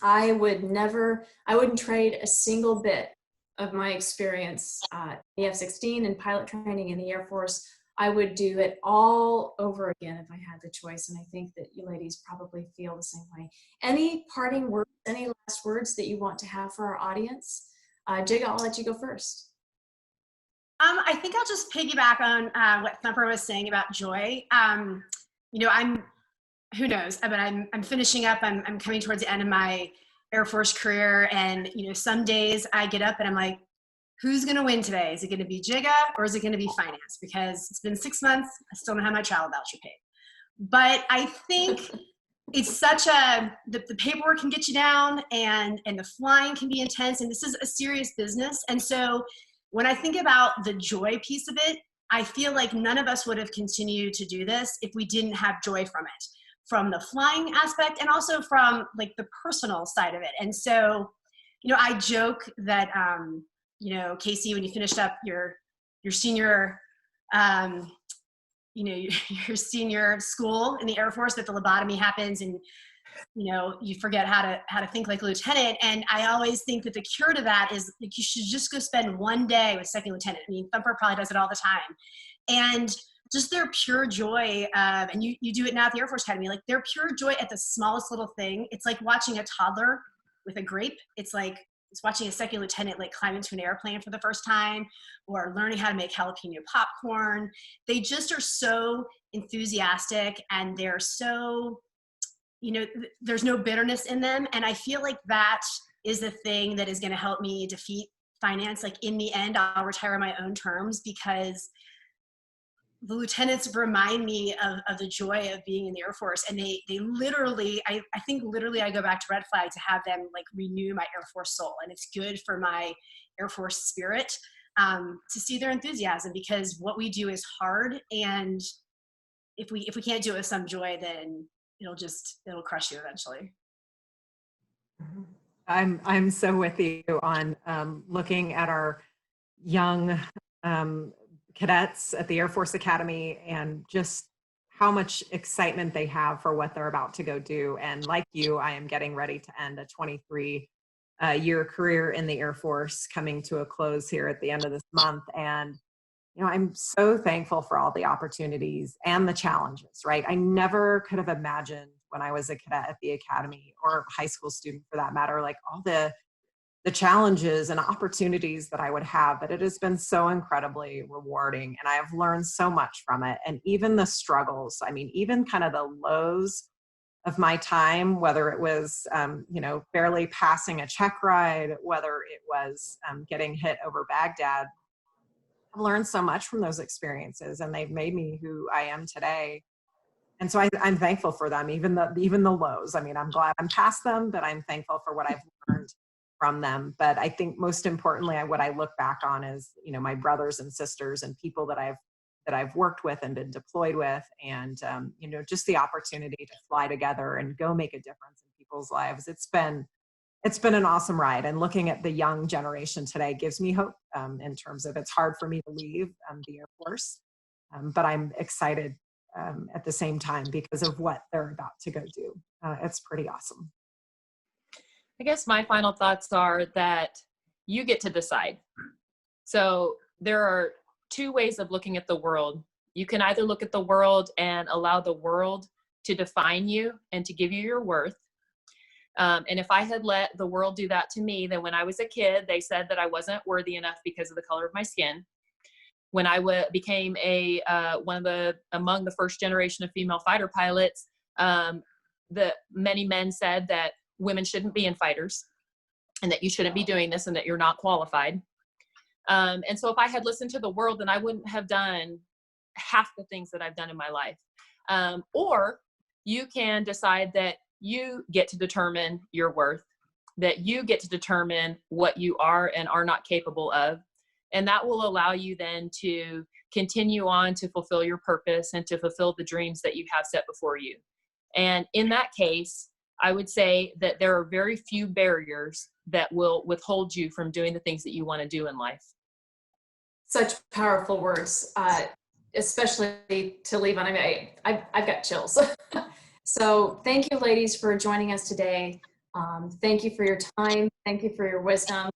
I wouldn't trade a single bit of my experience in the F-16 and pilot training in the Air Force. I would do it all over again if I had the choice. And I think that you ladies probably feel the same way. Any parting words, any last words that you want to have for our audience? JIGA, I'll let you go first. I think I'll just piggyback on what Thumper was saying about joy. You know, who knows, but I'm finishing up, I'm coming towards the end of my Air Force career, and you know, some days I get up and I'm like, who's gonna win today? Is it gonna be JIGA or is it gonna be finance? Because it's been 6 months, I still don't have my travel voucher paid. But I think it's such the paperwork can get you down, and the flying can be intense, and this is a serious business. And so when I think about the joy piece of it, I feel like none of us would have continued to do this if we didn't have joy from it, from the flying aspect and also from like the personal side of it. And so, you know, I joke that, you know, Casey, when you finished up your senior, you know, your senior school in the Air Force, that the lobotomy happens and, you know, you forget how to think like a lieutenant. And I always think that the cure to that is like, you should just go spend one day with second lieutenant. I mean, Thumper probably does it all the time. And just their pure joy, and you do it now at the Air Force Academy, like their pure joy at the smallest little thing. It's like watching a toddler with a grape. It's watching a second lieutenant like climb into an airplane for the first time, or learning how to make jalapeno popcorn. They just are so enthusiastic, and they're so, you know, there's no bitterness in them. And I feel like that is the thing that is going to help me defeat finance. Like in the end, I'll retire on my own terms, because the lieutenants remind me of the joy of being in the Air Force. And they literally, I think literally I go back to Red Flag to have them like renew my Air Force soul. And it's good for my Air Force spirit to see their enthusiasm, because what we do is hard. And if we can't do it with some joy, then it'll crush you eventually. I'm so with you on looking at our young cadets at the Air Force Academy and just how much excitement they have for what they're about to go do. And like you, I am getting ready to end a 23-year career in the Air Force, coming to a close here at the end of this month. And you know, I'm so thankful for all the opportunities and the challenges, right? I never could have imagined when I was a cadet at the academy, or high school student for that matter, like all the challenges and opportunities that I would have, but it has been so incredibly rewarding, and I have learned so much from it. And even the struggles, I mean, even kind of the lows of my time, whether it was, you know, barely passing a check ride, whether it was getting hit over Baghdad, I've learned so much from those experiences, and they've made me who I am today. And so I'm thankful for them, even the lows. I mean, I'm glad I'm past them, but I'm thankful for what I've learned from them. But I think most importantly, what I look back on is, you know, my brothers and sisters and people that I've worked with and been deployed with, and you know, just the opportunity to fly together and go make a difference in people's lives. It's been an awesome ride. And looking at the young generation today gives me hope in terms of, it's hard for me to leave the Air Force, but I'm excited at the same time because of what they're about to go do. It's pretty awesome. I guess my final thoughts are that you get to decide. So there are two ways of looking at the world. You can either look at the world and allow the world to define you and to give you your worth. And if I had let the world do that to me, then when I was a kid, they said that I wasn't worthy enough because of the color of my skin. When I became among the first generation of female fighter pilots, many men said that women shouldn't be in fighters and that you shouldn't be doing this and that you're not qualified. And so if I had listened to the world, then I wouldn't have done half the things that I've done in my life. Or you can decide that you get to determine your worth, that you get to determine what you are and are not capable of. And that will allow you then to continue on to fulfill your purpose and to fulfill the dreams that you have set before you. And in that case, I would say that there are very few barriers that will withhold you from doing the things that you want to do in life. Such powerful words, especially to leave on. I mean, I've got chills. So thank you, ladies, for joining us today. Thank you for your time. Thank you for your wisdom.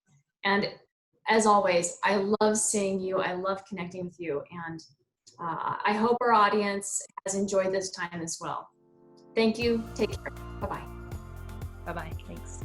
And as always, I love seeing you. I love connecting with you. And I hope our audience has enjoyed this time as well. Thank you. Take care. Bye-bye. Bye-bye. Thanks.